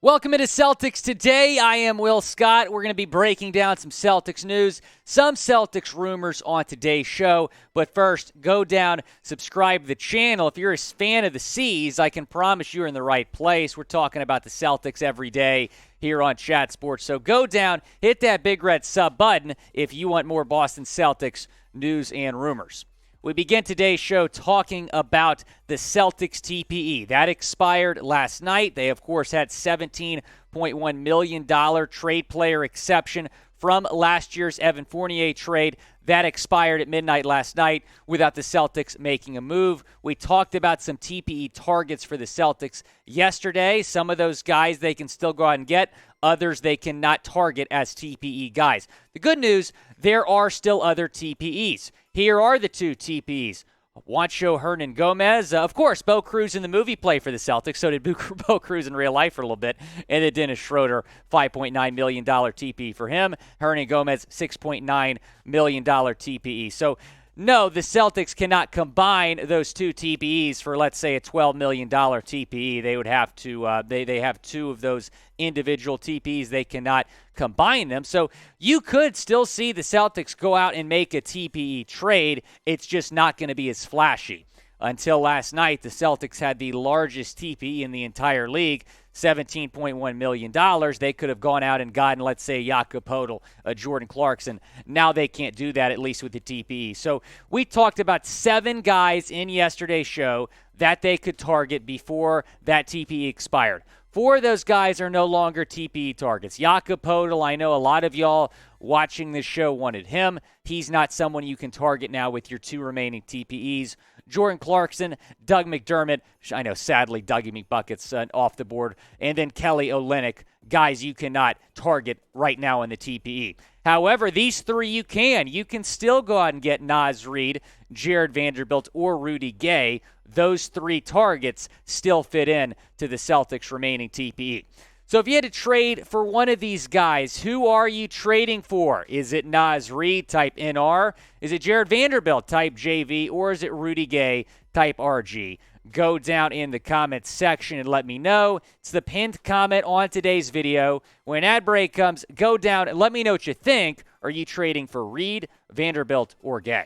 Welcome into Celtics Today. I am Will Scott. We're going to be breaking down some Celtics news, some Celtics rumors on today's show. But first, go down, subscribe to the channel. If you're a fan of the C's, I can promise you're in the right place. We're talking about the Celtics every day here on Chat Sports. So go down, hit that big red sub button if you want more Boston Celtics news and rumors. We begin today's show talking about the Celtics TPE. That expired last night. They, of course, had $17.1 million trade player exception from last year's Evan Fournier trade. That expired at midnight last night without the Celtics making a move. We talked about some TPE targets for the Celtics yesterday. Some of those guys they can still go out and get. Others they cannot target as TPE guys. The good news, there are still other TPEs. Here are the two TPEs. Juancho Hernangomez. Of course, Bo Cruz in the movie played for the Celtics. So did Bo Cruz in real life for a little bit. And then Dennis Shroeder, $5.9 million TPE for him. Hernangomez, $6.9 million TPE. So, no, the Celtics cannot combine those two TPEs for, let's say, a $12 million TPE. They would have to, they have two of those individual TPEs. They cannot combine them. So you could still see the Celtics go out and make a TPE trade. It's just not going to be as flashy. Until last night, the Celtics had the largest TPE in the entire league, $17.1 million. They could have gone out and gotten, let's say, Jakob Poeltl, Jordan Clarkson. Now they can't do that, at least with the TPE. So we talked about 7 guys in yesterday's show that they could target before that TPE expired. 4 of those guys are no longer TPE targets. Jakob Poeltl, I know a lot of y'all watching this show wanted him. He's not someone you can target now with your 2 remaining TPEs. Jordan Clarkson, Doug McDermott, I know sadly Dougie McBucket's off the board, and then Kelly Olynyk, guys you cannot target right now in the TPE. However, these 3 you can. You can still go out and get Naz Reid, Jared Vanderbilt, or Rudy Gay. Those 3 targets still fit in to the Celtics' remaining TPE. So if you had to trade for one of these guys, who are you trading for? Is it Naz Reid type NR? Is it Jared Vanderbilt type JV? Or is it Rudy Gay type RG? Go down in the comments section and let me know. It's the pinned comment on today's video. When ad break comes, go down and let me know what you think. Are you trading for Reid, Vanderbilt, or Gay?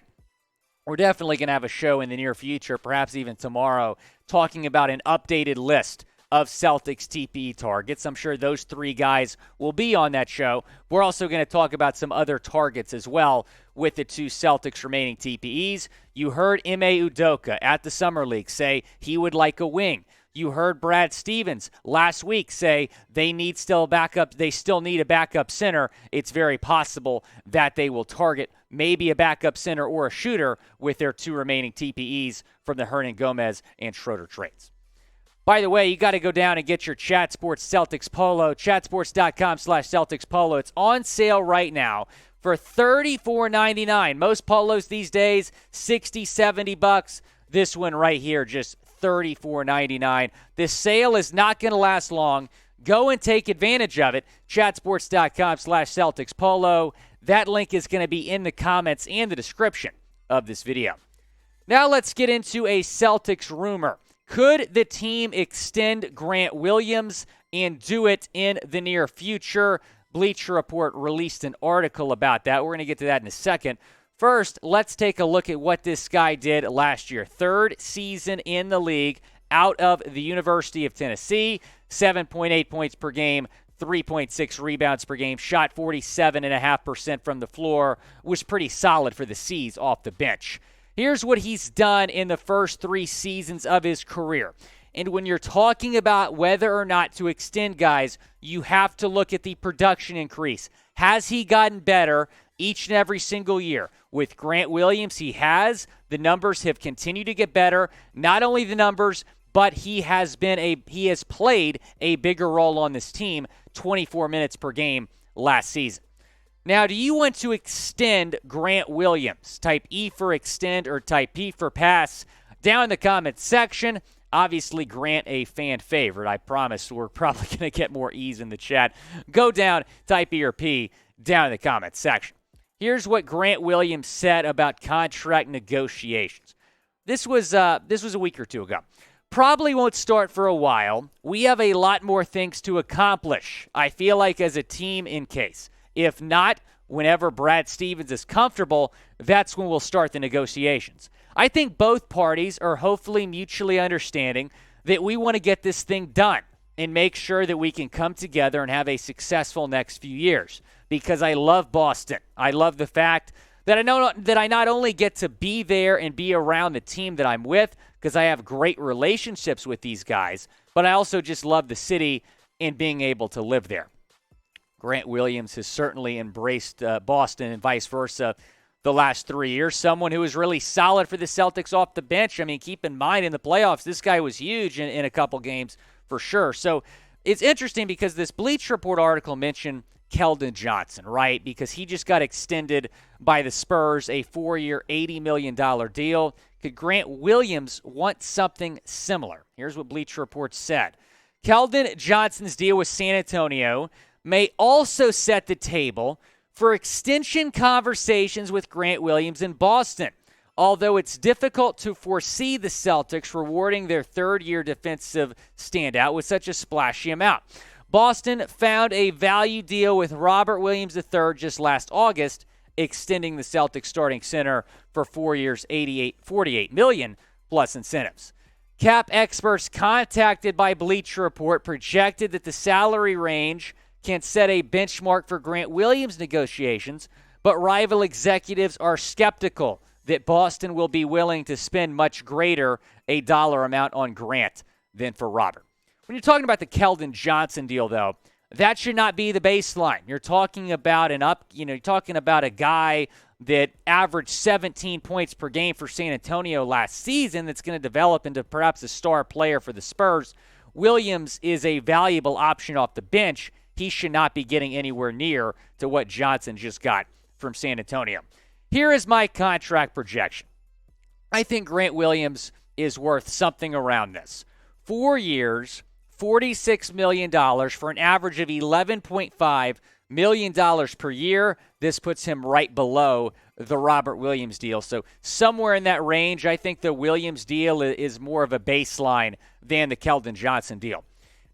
We're definitely going to have a show in the near future, perhaps even tomorrow, talking about an updated list of Celtics TPE targets. I'm sure those 3 guys will be on that show. We're also going to talk about some other targets as well with the 2 Celtics remaining TPEs. You heard Ime Udoka at the Summer League say he would like a wing. You heard Brad Stevens last week say they still need a backup center. It's very possible that they will target maybe a backup center or a shooter with their 2 remaining TPEs from the Hernangomez and Shroeder trades. By the way, you got to go down and get your Chat Sports Celtics Polo, chatsports.com/Celtics Polo. It's on sale right now for $34.99. Most polos these days, $60, $70. This one right here, just $34.99. This sale is not going to last long. Go and take advantage of it. Chatsports.com/Celtics Polo. That link is going to be in the comments and the description of this video. Now let's get into a Celtics rumor. Could the team extend Grant Williams and do it in the near future? Bleacher Report released an article about that. We're going to get to that in a second. First, let's take a look at what this guy did last year. 3rd season in the league out of the University of Tennessee. 7.8 points per game, 3.6 rebounds per game, shot 47.5% from the floor. Was pretty solid for the C's off the bench. Here's what he's done in the first 3 seasons of his career. And when you're talking about whether or not to extend guys, you have to look at the production increase. Has he gotten better each and every single year? With Grant Williams, he has. The numbers have continued to get better. Not only the numbers, but he has played a bigger role on this team, 24 minutes per game last season. Now, do you want to extend Grant Williams? Type E for extend or type P for pass down in the comments section. Obviously, Grant a fan favorite. I promise we're probably going to get more E's in the chat. Go down, type E or P down in the comments section. Here's what Grant Williams said about contract negotiations. This was a week or 2 ago. Probably won't start for a while. We have a lot more things to accomplish, I feel like, as a team in case. If not, whenever Brad Stevens is comfortable, that's when we'll start the negotiations. I think both parties are hopefully mutually understanding that we want to get this thing done and make sure that we can come together and have a successful next few years. Because I love Boston. I love the fact that I know that I not only get to be there and be around the team that I'm with, because I have great relationships with these guys, but I also just love the city and being able to live there. Grant Williams has certainly embraced Boston and vice versa the last 3 years. Someone who was really solid for the Celtics off the bench. I mean, keep in mind, in the playoffs, this guy was huge in a couple games for sure. So it's interesting because this Bleacher Report article mentioned Keldon Johnson, right? Because he just got extended by the Spurs, a 4-year, $80 million deal. Could Grant Williams want something similar? Here's what Bleacher Report said. Keldon Johnson's deal with San Antonio may also set the table for extension conversations with Grant Williams in Boston, although it's difficult to foresee the Celtics rewarding their third-year defensive standout with such a splashy amount. Boston found a value deal with Robert Williams III just last August, extending the Celtics starting center for 4 years, $48 million plus incentives. Cap experts contacted by Bleacher Report projected that the salary range can set a benchmark for Grant Williams negotiations, but rival executives are skeptical that Boston will be willing to spend much greater a dollar amount on Grant than for Robert. When you're talking about the Keldon Johnson deal, though, that should not be the baseline. You're talking about you're talking about a guy that averaged 17 points per game for San Antonio last season that's going to develop into perhaps a star player for the Spurs. Williams is a valuable option off the bench. He should not be getting anywhere near to what Johnson just got from San Antonio. Here is my contract projection. I think Grant Williams is worth something around this. 4 years, $46 million for an average of $11.5 million per year. This puts him right below the Robert Williams deal. So somewhere in that range, I think the Williams deal is more of a baseline than the Keldon Johnson deal.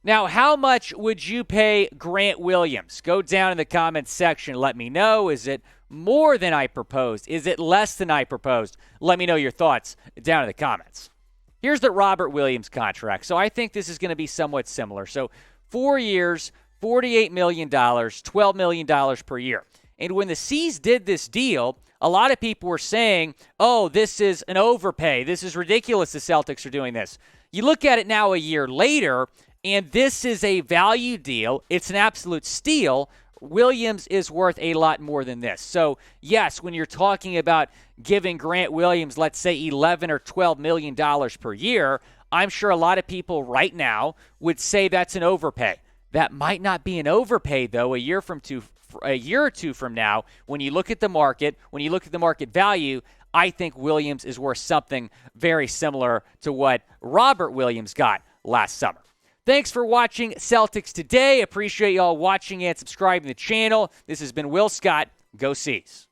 Now, how much would you pay Grant Williams? Go down in the comments section. Let me know. Is it more than I proposed? Is it less than I proposed? Let me know your thoughts down in the comments. Here's the Robert Williams contract. So I think this is going to be somewhat similar. So 4 years, $48 million, $12 million per year. And when the C's did this deal, a lot of people were saying, oh, this is an overpay. This is ridiculous the Celtics are doing this. You look at it now a year later, and this is a value deal. It's an absolute steal. Williams is worth a lot more than this. So, yes, when you're talking about giving Grant Williams, let's say, $11 or $12 million per year, I'm sure a lot of people right now would say that's an overpay. That might not be an overpay, though, a year or two from now. When you look at the market, when you look at the market value, I think Williams is worth something very similar to what Robert Williams got last summer. Thanks for watching Celtics Today. Appreciate y'all watching and subscribing to the channel. This has been Will Scott. Go C's.